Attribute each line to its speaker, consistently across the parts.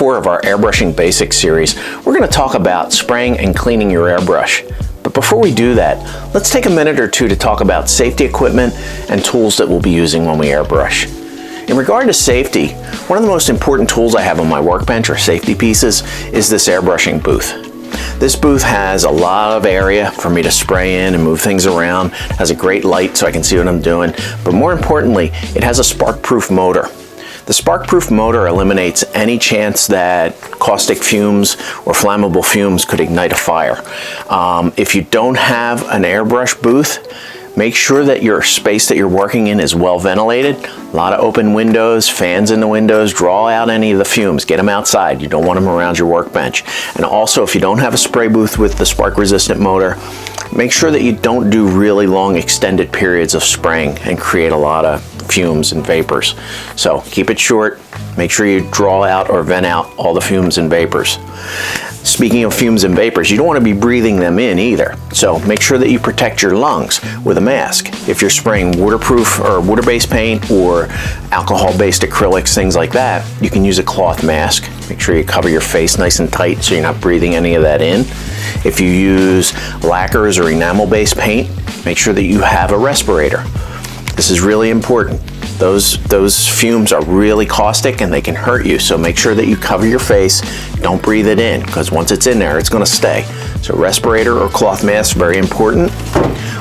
Speaker 1: 4 of our Airbrushing Basics series, we're going to talk about spraying and cleaning your airbrush. But before we do that, let's take a minute or two to talk about safety equipment and tools that we'll be using when we airbrush. In regard to safety, one of the most important tools I have on my workbench, or safety pieces, is this airbrushing booth. This booth has a lot of area for me to spray in and move things around. It has a great light so I can see what I'm doing, but more importantly, it has a spark-proof motor. The spark-proof motor eliminates any chance that caustic fumes or flammable fumes could ignite a fire. If you don't have an airbrush booth, make sure that your space that you're working in is well ventilated. A lot of open windows, fans in the windows, draw out any of the fumes, get them outside. You don't want them around your workbench. And also, if you don't have a spray booth with the spark resistant motor, make sure that you don't do really long extended periods of spraying and create a lot of fumes and vapors. So keep it short, make sure you draw out or vent out all the fumes and vapors. Speaking of fumes and vapors, you don't want to be breathing them in either. So make sure that you protect your lungs with a mask. If you're spraying waterproof or water-based paint or alcohol-based acrylics, things like that, you can use a cloth mask. Make sure you cover your face nice and tight so you're not breathing any of that in. If you use lacquers or enamel-based paint, make sure that you have a respirator. This is really important. Those fumes are really caustic and they can hurt you, so make sure that you cover your face, don't breathe it in, because once it's in there, it's going to stay. So respirator or cloth mask, very important.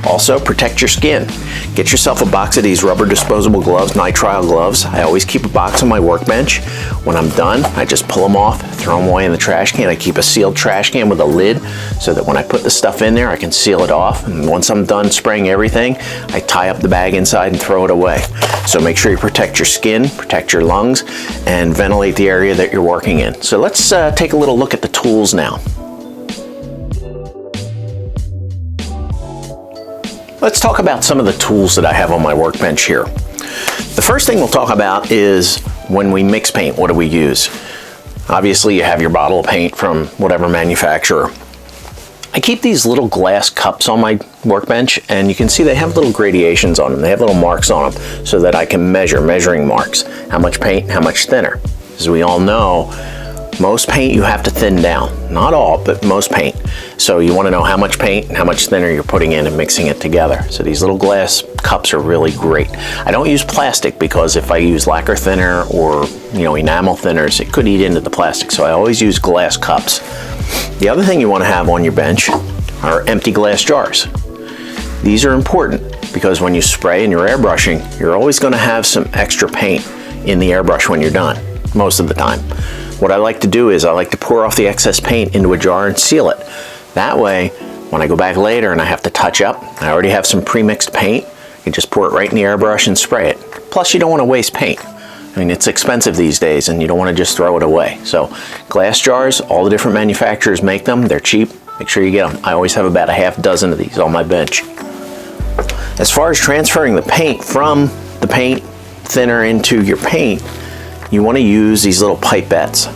Speaker 1: Also, protect your skin. Get yourself a box of these rubber disposable gloves, nitrile gloves. I always keep a box on my workbench. When I'm done, I just pull them off, throw them away in the trash can. I keep a sealed trash can with a lid so that when I put the stuff in there, I can seal it off. And once I'm done spraying everything, I tie up the bag inside and throw it away. So make sure you protect your skin, protect your lungs, and ventilate the area that you're working in. So let's take a little look at the tools now. Let's talk about some of the tools that I have on my workbench here. The first thing we'll talk about is when we mix paint, what do we use? Obviously, you have your bottle of paint from whatever manufacturer. I keep these little glass cups on my workbench, and you can see they have little gradations on them. They have little marks on them so that I can measuring marks. How much paint, how much thinner. As we all know, most paint you have to thin down. Not all, but most paint. So you want to know how much paint and how much thinner you're putting in and mixing it together. So these little glass cups are really great. I don't use plastic because if I use lacquer thinner or enamel thinners, it could eat into the plastic. So I always use glass cups. The other thing you want to have on your bench are empty glass jars. These are important because when you spray and you're airbrushing, you're always going to have some extra paint in the airbrush when you're done, most of the time. What I like to do is I like to pour off the excess paint into a jar and seal it. That way, when I go back later and I have to touch up, I already have some pre-mixed paint. You just pour it right in the airbrush and spray it. Plus, you don't want to waste paint. I mean, it's expensive these days and you don't want to just throw it away. So glass jars, all the different manufacturers make them. They're cheap. Make sure you get them. I always have about a half dozen of these on my bench. As far as transferring the paint from the paint thinner into your paint, you want to use these little pipettes.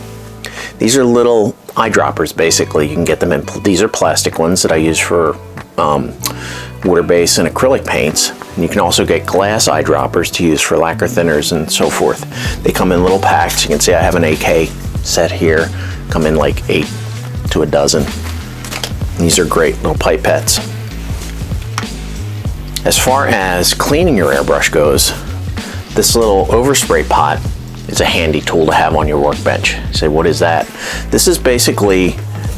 Speaker 1: These are little eyedroppers, basically. You can get them in, these are plastic ones that I use for water-based and acrylic paints. And you can also get glass eyedroppers to use for lacquer thinners and so forth. They come in little packs. You can see I have an AK set here. Come in like 8 to a dozen. These are great little pipettes. As far as cleaning your airbrush goes, this little overspray pot is a handy tool to have on your workbench. You say, what is that? This is basically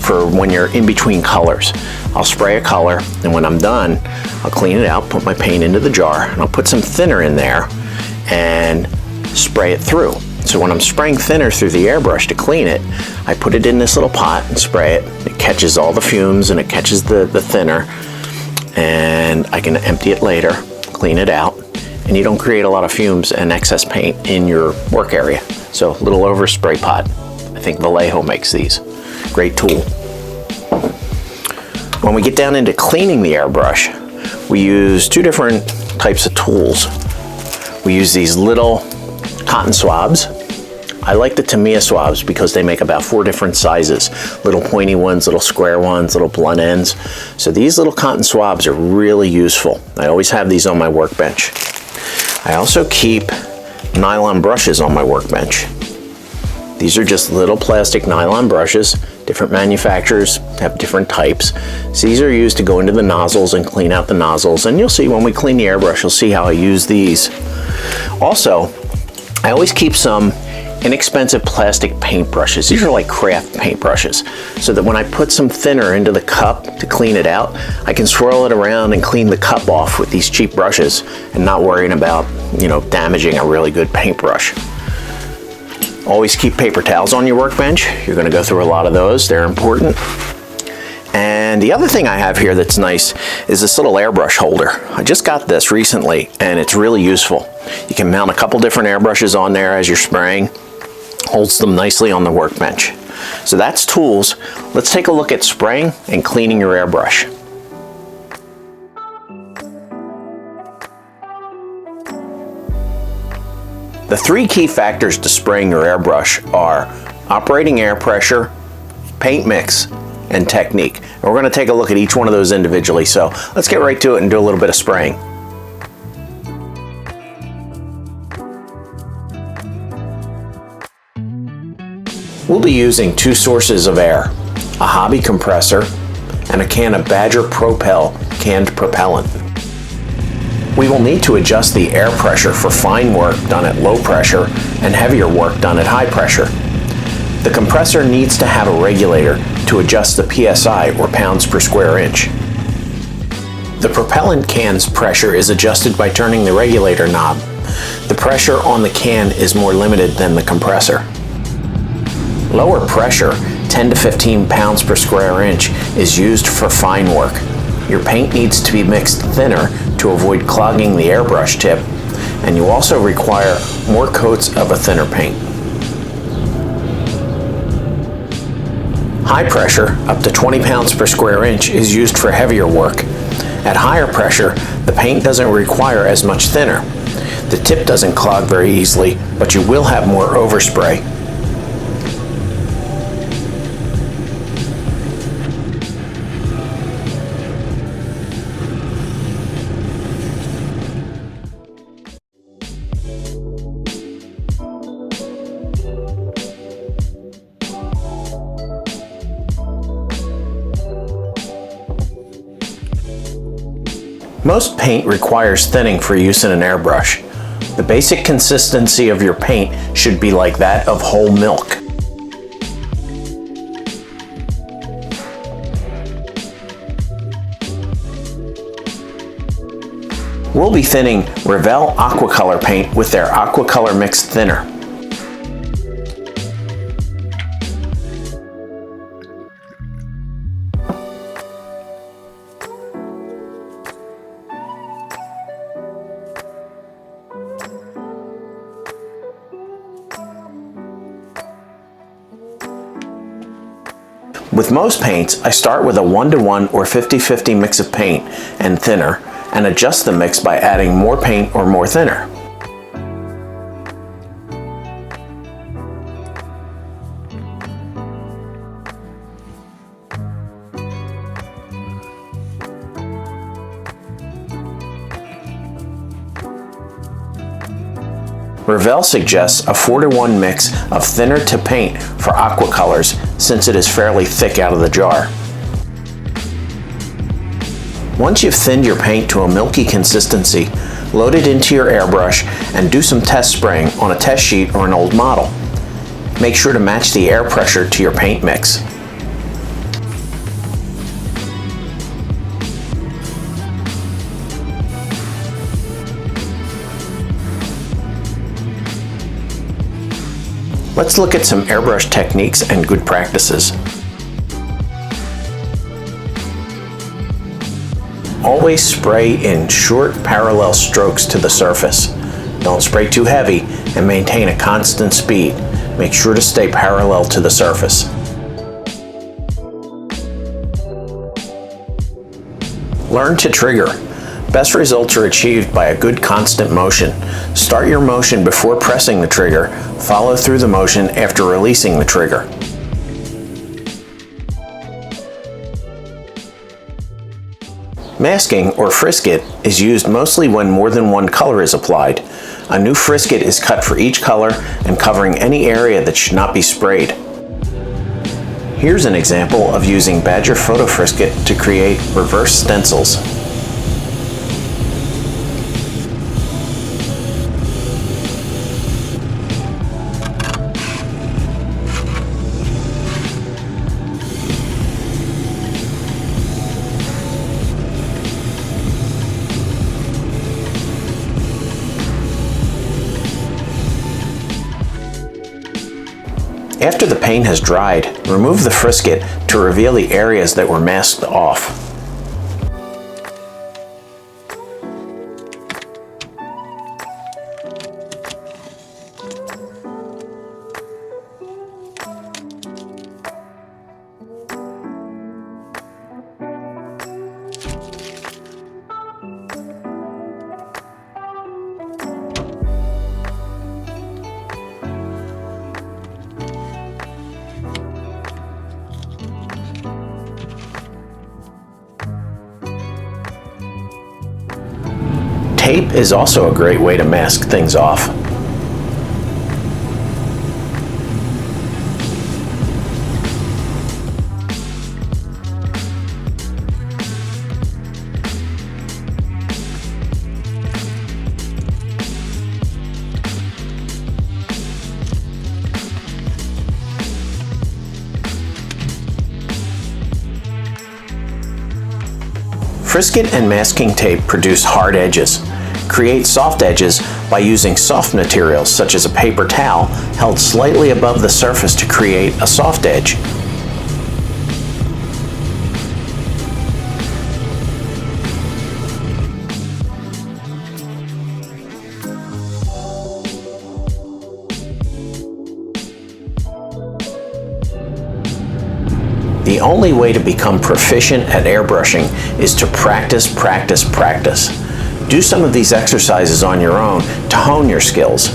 Speaker 1: for when you're in between colors. I'll spray a color, and when I'm done, I'll clean it out, put my paint into the jar, and I'll put some thinner in there and spray it through. So when I'm spraying thinner through the airbrush to clean it, I put it in this little pot and spray it. It catches all the fumes and it catches the thinner, and I can empty it later, clean it out, and you don't create a lot of fumes and excess paint in your work area. So little overspray pot. I think Vallejo makes these. Great tool. When we get down into cleaning the airbrush, we use 2 different types of tools. We use these little cotton swabs. I like the Tamiya swabs because they make about 4 different sizes. Little pointy ones, little square ones, little blunt ends. So these little cotton swabs are really useful. I always have these on my workbench. I also keep nylon brushes on my workbench. These are just little plastic nylon brushes. Different manufacturers have different types. So these are used to go into the nozzles and clean out the nozzles. And you'll see when we clean the airbrush, you'll see how I use these. Also, I always keep some inexpensive plastic paint brushes. These are like craft paint brushes, so that when I put some thinner into the cup to clean it out, I can swirl it around and clean the cup off with these cheap brushes and not worrying about, damaging a really good paintbrush. Always keep paper towels on your workbench. You're going to go through a lot of those. They're important. And the other thing I have here that's nice is this little airbrush holder. I just got this recently and it's really useful. You can mount a couple different airbrushes on there as you're spraying. Holds them nicely on the workbench. So that's tools. Let's take a look at spraying and cleaning your airbrush. The three key factors to spraying your airbrush are operating air pressure, paint mix, and technique. And we're going to take a look at each one of those individually. So let's get right to it and do a little bit of spraying. We'll be using two sources of air, a hobby compressor and a can of Badger Propel canned propellant. We will need to adjust the air pressure for fine work done at low pressure and heavier work done at high pressure. The compressor needs to have a regulator to adjust the PSI, or pounds per square inch. The propellant can's pressure is adjusted by turning the regulator knob. The pressure on the can is more limited than the compressor. Lower pressure, 10 to 15 pounds per square inch, is used for fine work. Your paint needs to be mixed thinner to avoid clogging the airbrush tip, and you also require more coats of a thinner paint. High pressure, up to 20 pounds per square inch, is used for heavier work. At higher pressure, the paint doesn't require as much thinner. The tip doesn't clog very easily, but you will have more overspray. Most paint requires thinning for use in an airbrush. The basic consistency of your paint should be like that of whole milk. We'll be thinning Revell Aquacolor paint with their Aquacolor Mixed Thinner. With most paints, I start with a 1-to-1 or 50-50 mix of paint and thinner and adjust the mix by adding more paint or more thinner. Revell suggests a 4-to-1 mix of thinner to paint for aquacolors since it is fairly thick out of the jar. Once you've thinned your paint to a milky consistency, load it into your airbrush and do some test spraying on a test sheet or an old model. Make sure to match the air pressure to your paint mix. Let's look at some airbrush techniques and good practices. Always spray in short parallel strokes to the surface. Don't spray too heavy and maintain a constant speed. Make sure to stay parallel to the surface. Learn to trigger. Best results are achieved by a good constant motion. Start your motion before pressing the trigger. Follow through the motion after releasing the trigger. Masking or frisket is used mostly when more than one color is applied. A new frisket is cut for each color and covering any area that should not be sprayed. Here's an example of using Badger Photo Frisket to create reverse stencils. After the paint has dried, remove the frisket to reveal the areas that were masked off. Tape is also a great way to mask things off. Frisket and masking tape produce hard edges. Create soft edges by using soft materials such as a paper towel held slightly above the surface to create a soft edge. The only way to become proficient at airbrushing is to practice, practice, practice. Do some of these exercises on your own to hone your skills.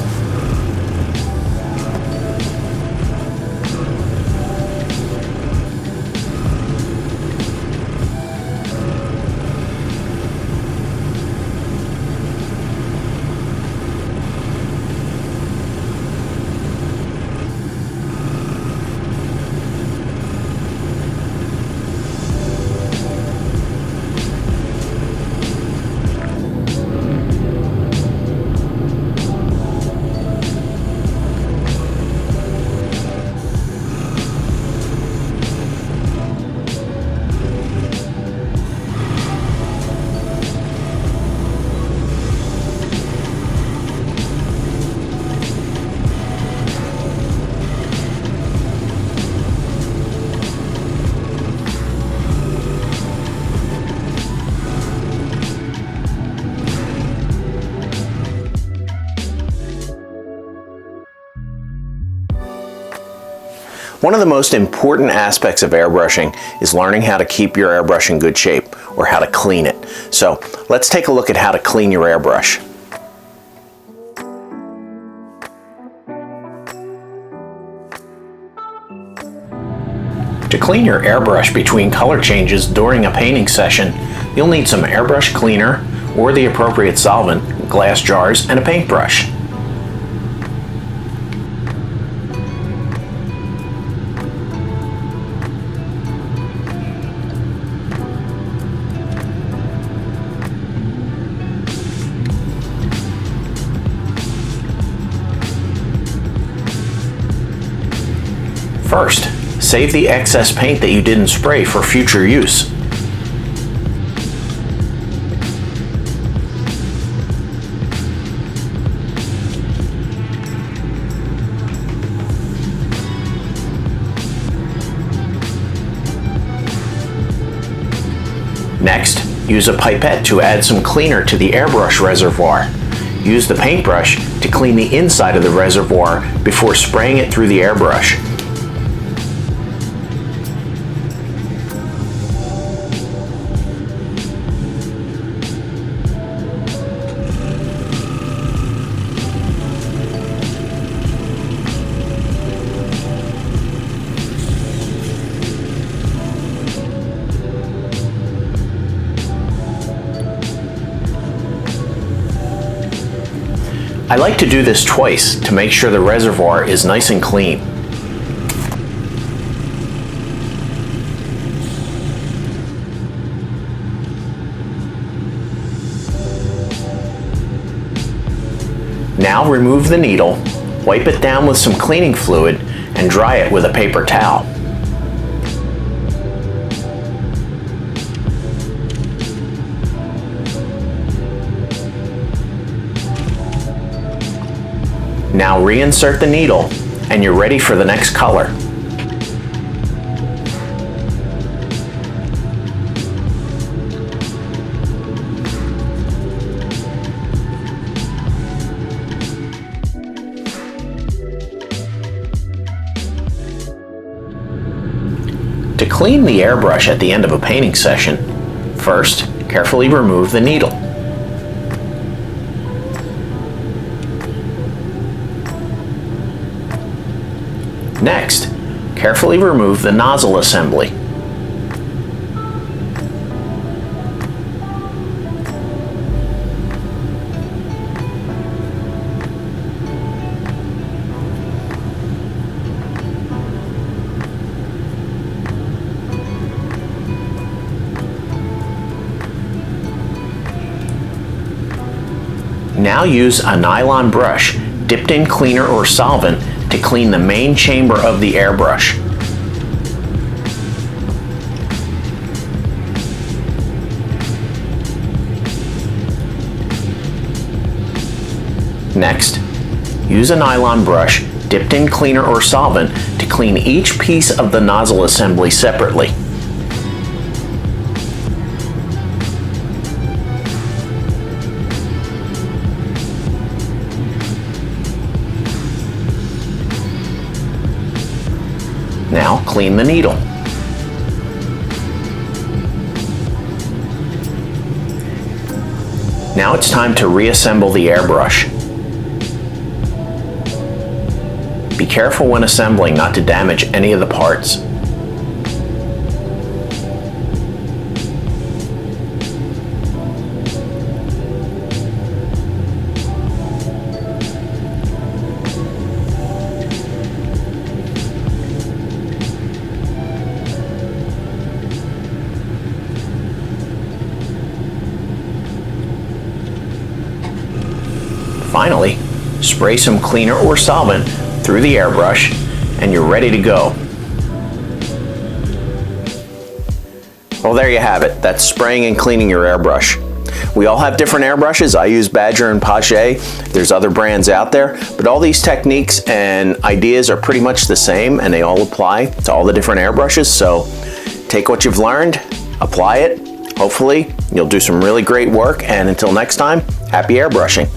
Speaker 1: One of the most important aspects of airbrushing is learning how to keep your airbrush in good shape, or how to clean it. So let's take a look at how to clean your airbrush. To clean your airbrush between color changes during a painting session, you'll need some airbrush cleaner or the appropriate solvent, glass jars, and a paintbrush. First, save the excess paint that you didn't spray for future use. Next, use a pipette to add some cleaner to the airbrush reservoir. Use the paintbrush to clean the inside of the reservoir before spraying it through the airbrush. I like to do this twice to make sure the reservoir is nice and clean. Now remove the needle, wipe it down with some cleaning fluid, and dry it with a paper towel. Now reinsert the needle, and you're ready for the next color. To clean the airbrush at the end of a painting session, first, carefully remove the needle. Next, carefully remove the nozzle assembly. Now use a nylon brush dipped in cleaner or solvent to clean the main chamber of the airbrush. Next, use a nylon brush dipped in cleaner or solvent to clean each piece of the nozzle assembly separately. Now clean the needle. Now it's time to reassemble the airbrush. Be careful when assembling not to damage any of the parts. Finally, spray some cleaner or solvent through the airbrush and you're ready to go. Well, there you have it. That's spraying and cleaning your airbrush. We all have different airbrushes. I use Badger and Paget. There's other brands out there, but all these techniques and ideas are pretty much the same and they all apply to all the different airbrushes. So take what you've learned, apply it. Hopefully you'll do some really great work, and until next time, happy airbrushing.